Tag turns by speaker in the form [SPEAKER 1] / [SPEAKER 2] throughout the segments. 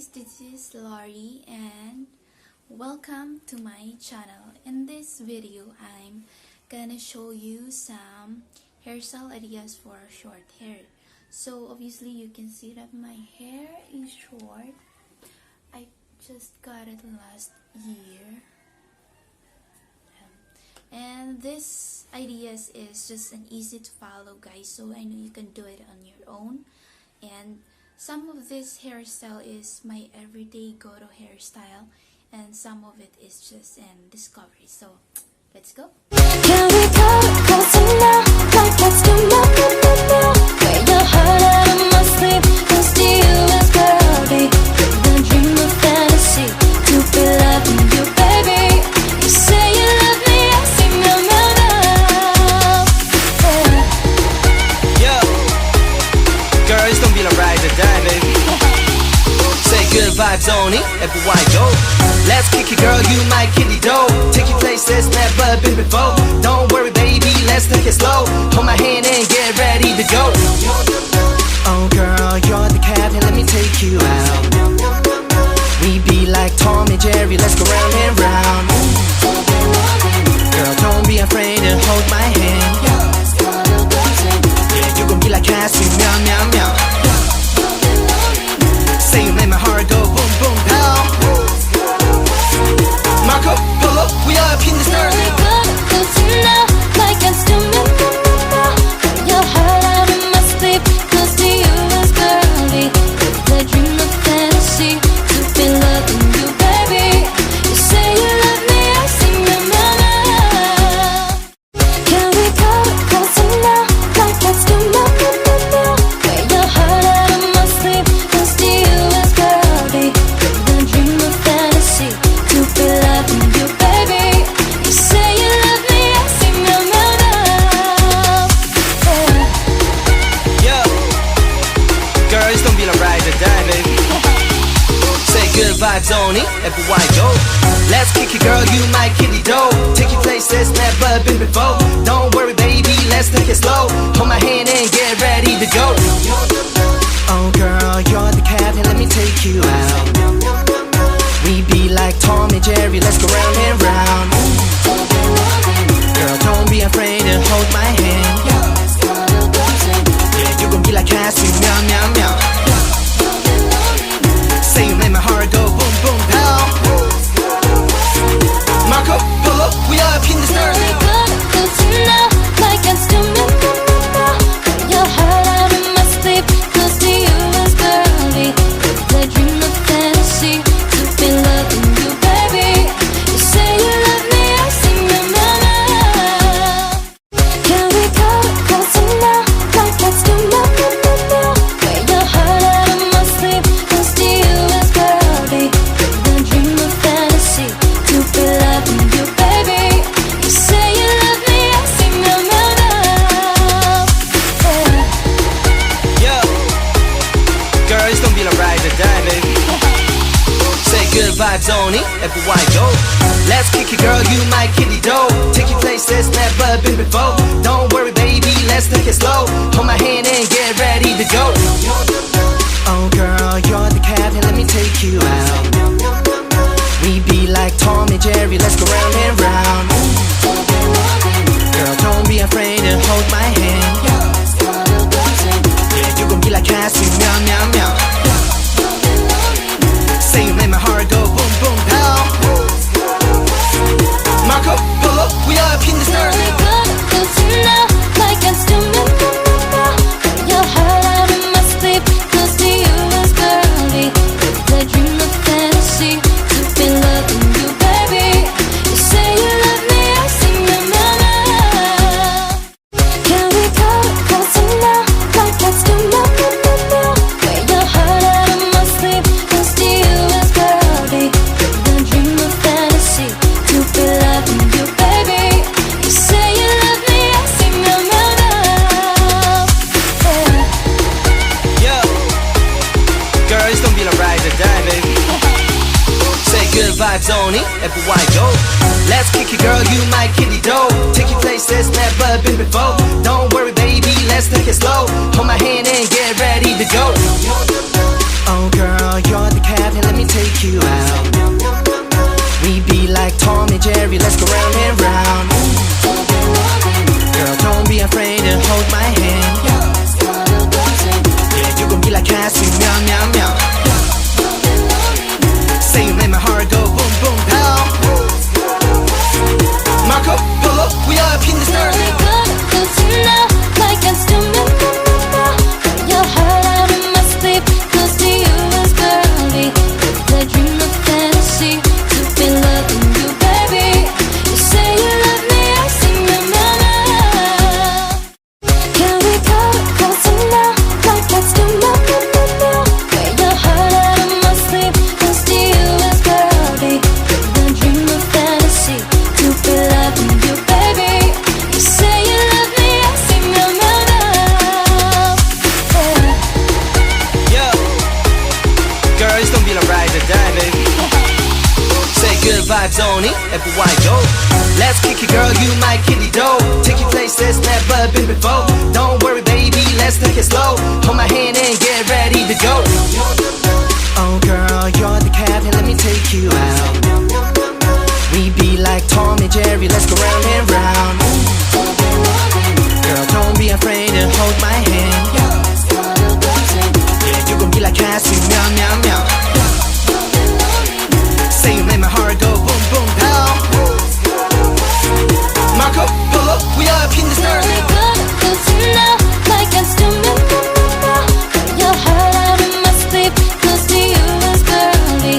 [SPEAKER 1] guys, this is Lori and welcome to my channel. In this video, I'm gonna show you some hairstyle ideas for short hair. So obviously you can see that my hair is short. I just got it last year. And this ideas is just an easy to follow, guys, so I know you can do it on your own. And some of this hairstyle is my everyday go-to hairstyle, and some of it is just an discovery. So let's go.
[SPEAKER 2] Can we go now? Like let's do now. Where your heart out of my sleep, cause to you is cloudy. The dream of fantasy, to be loving you, baby. You say you love me, I see no now.
[SPEAKER 3] Yeah. Girls, don't be like ride or die, baby. Say good vibes only, everywhere I go. Let's kick it, girl, you my kitty dough. Take you places never been before. Don't worry, baby, let's take it slow. Hold my hand and get ready to go. Oh girl, you're the captain, let me take you out. We be like Tom and Jerry, let's go round and round. Girl, don't be afraid to hold my hand. Yeah, you gon' be like Cassie, meow, meow, meow. Say you make my heart go boom, boom, down. Marco Polo, we up in this
[SPEAKER 2] Can we
[SPEAKER 3] early.
[SPEAKER 2] go now? Like let's do now. Where your heart out of my sleep, cause to you is cloudy. The dream of fantasy, to be loving you, baby. You say you love me, I see no now. Can we go now? Like let's do now. Where your heart out of my sleep, cause to you is cloudy. The dream of fantasy, to be loving you, baby. You say you love me, I see no now.
[SPEAKER 3] Yeah. Girls, don't be like ride or die, baby. Say good vibes only, everywhere I go. Let's kick it, girl, you my kitty dough. Take you places never been before. Don't worry, baby, let's take it slow. Hold my hand and get ready to go. Oh girl, you're the captain, let me take you out. We be like Tom and Jerry, let's go round and round. Girl, don't be afraid to hold my hand. Yeah, you gon' be like Cassie, meow, meow, meow. Say you make my heart go boom, boom, down. Marco Polo, we up in this
[SPEAKER 2] Can we
[SPEAKER 3] early.
[SPEAKER 2] go now? Like let's do now. Where your heart out of my sleep, cause to you is cloudy. The dream of fantasy, to be loving you, baby. You say you love me, I see no now. Can we go now? Like let's do now. Where your heart out of my sleep, cause to you is cloudy. The dream of fantasy, to be loving you, baby. You say you love me, I see no now.
[SPEAKER 3] Yeah. Girls, don't be like ride or die, baby. Say good vibes only, everywhere I go. Let's kick it, girl, you my kitty dough. Take you places never been before. Don't worry, baby, let's take it slow. Hold my hand and get ready to go. Oh girl, you're the captain, let me take you out. We be like Tom and Jerry, let's go round and round. Girl, don't be afraid to hold my hand. Yeah, you gon' be like Cassie, meow, meow, meow. Say you make my heart go boom, boom, down. Marco Polo, we up in this
[SPEAKER 2] Can we
[SPEAKER 3] early.
[SPEAKER 2] go now? Like let's do now. Where your heart out of my sleep, cause to you is cloudy. The dream of fantasy, to be loving you, baby. You say you love me, I see no now. Can we go now? Like let's do now. Where your heart out of my sleep, cause to you is cloudy. The dream of fantasy, to be loving you, baby. You say you love me, I see no now.
[SPEAKER 3] Yeah. Girls, don't be like ride or die, baby. Say good vibes only, everywhere I go. Let's kick it, girl, you my kitty dough. Take you places never been before. Don't worry, baby, let's take it slow. Hold my hand and get ready to go. Oh girl, you're the captain, vibes only, everywhere I go. Let's kick it, girl, you my kitty dough. Take you places never been before. Don't worry, baby, let's take it slow. Hold my hand and get ready to go. Oh, girl, you're the captain, let me take you out. We be like Tom and Jerry, let's go round and round. Girl, don't be afraid to hold my hand. Yeah, you gon' be like Cassie, meow, meow, meow. Say you make my heart go boom, boom, pow. Marco Polo, we up in this early.
[SPEAKER 2] Good to know, like I still remember. Your heart out of my sleep, close to you is girly.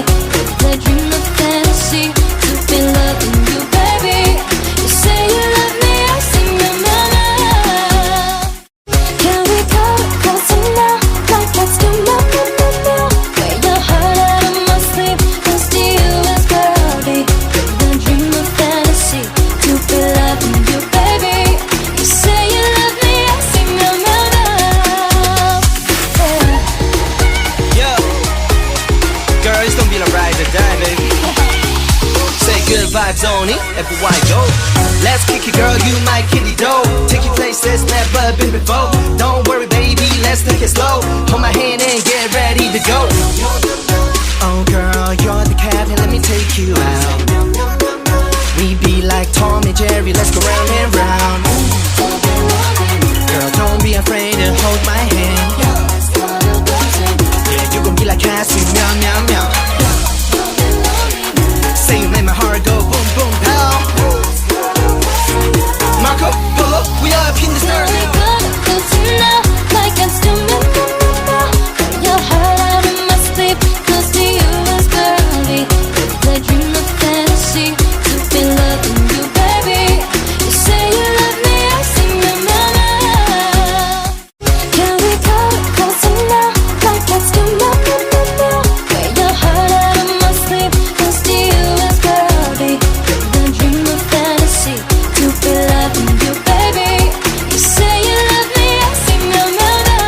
[SPEAKER 2] I dream of fantasy, to be loving you, baby. You say you love me, I sing your mama. Can we go closer now, like I still remember? Your heart out of my sleep, close to you is girly. I dream of fantasy, to be loving you, baby. You say you love me, I sing your mama.
[SPEAKER 3] Yeah. Girl, it's gonna be the ride or die, baby. Say good vibes only, everywhere I go. Let's kick it, girl, you my kitty dough. Take you places never been before. Don't worry, baby, let's take it slow. Hold my hand and get ready to go. Oh, girl, you're the captain, let me take you out. We be like Tom and Jerry, let's go round and round. Girl, don't be afraid to hold my hand. Yeah, you gon' be like Cassie, meow, meow, meow. Say you make my heart go boom, boom, pow. Marco Polo, we up in this early.
[SPEAKER 2] Good to know, like I still remember. Your heart out of my sleep, close to you is girly. I dream of fantasy, to be loving you, baby. You say you love me, I sing your mama. Can we go closer now, like I still remember? Your heart out of my sleep, close to you is girly. I dream of fantasy, to be loving you, baby. You say you love me, I sing your mama.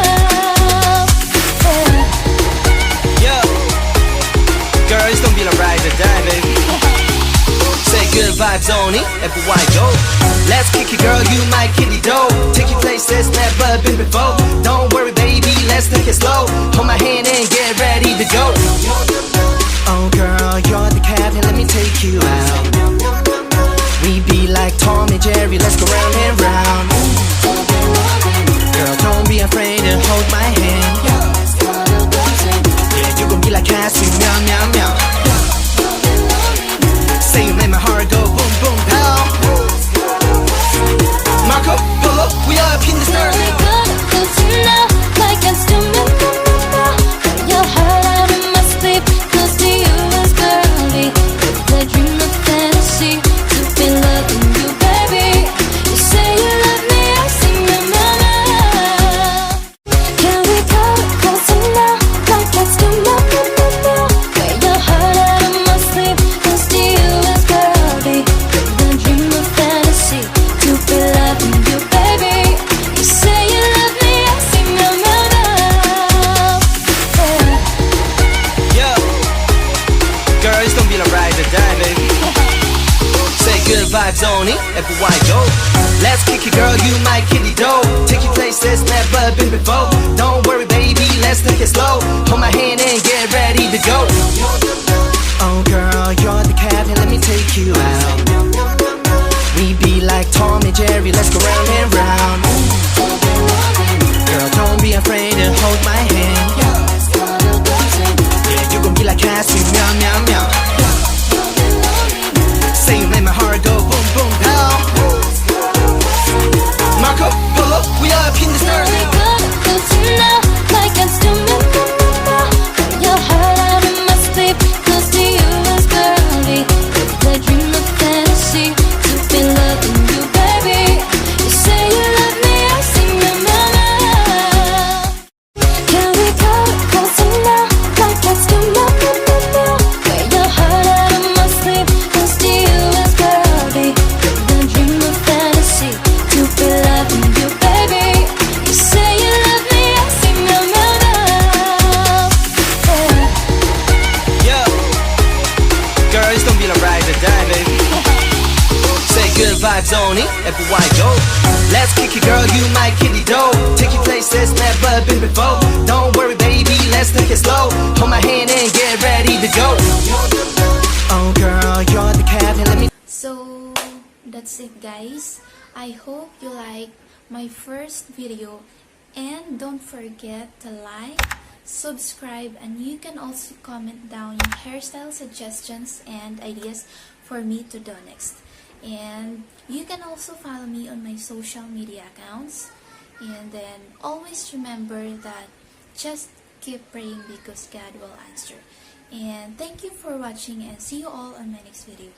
[SPEAKER 3] Yeah. Girl, it's gonna be the ride or die, baby. Say good vibes only, everywhere I go. Let's kick it, girl, you my kitty dough. Take you places never been before. Don't worry, baby, let's take it slow. Hold my hand and get ready to go. Oh, girl, you're the captain, let me take you out. We be like Tom and Jerry, let's go round and round. Girl, don't be afraid to hold my hand. Yeah, you gon' be like Cassie, meow, meow, meow. Say you make my heart go boom, boom, pow. Marco Polo, we up in this early.
[SPEAKER 2] Good to know, like I still remember. Your heart out of my sleep, close to you is girly. I dream of fantasy, to be loving you, baby. You say you love me, I sing your mama. Can we go closer now, like I still remember? Your heart out of my sleep, close to you is girly. I dream of fantasy, to be loving you, baby. You say you love me, I sing your mama. Can we go closer now, like I still remember? Your heart out of my sleep, close to you is girly. I dream of fantasy, to be loving you, baby. You say you love me, I sing your mama.
[SPEAKER 3] Yeah. Girl, it's gonna be the ride or die, baby. Say good vibes only, everywhere I go. Let's kick it, girl, you my kitty dough. Take you places never been before. Don't worry, baby, let's take it slow. Hold my hand and get ready to go. Oh, girl, you're the captain, let me take you out. We be like Tom and Jerry, let's go round and round. Girl, don't be afraid to hold my hand. Yeah, you gon' be like Cassie, meow, meow, meow. Say you make my heart go boom, boom, pow. Marco Polo, we up in this early.
[SPEAKER 2] Good to know, like I still remember. Your heart out of my sleep, close to you is girly. I dream of fantasy, to be loving you, baby. You say you love me, I sing your mama. Can we go closer now, like I still remember? Your heart out of my sleep, close to you is girly. I dream of fantasy, to be loving you, baby. You say
[SPEAKER 3] everywhere I go. Let's kick it, girl, you my kitty dough. Take you places never been before. Don't worry, baby, let's take it slow. Hold my hand and get ready to go. Oh, girl, you're the captain. Let me.
[SPEAKER 1] So that's it, guys. I hope you like my first video, and don't forget to like, subscribe, and you can also comment down your hairstyle suggestions and ideas for me to do next. And you can also follow me on my social media accounts. And then always remember that just keep praying because God will answer. And thank you for watching, and see you all on my next video.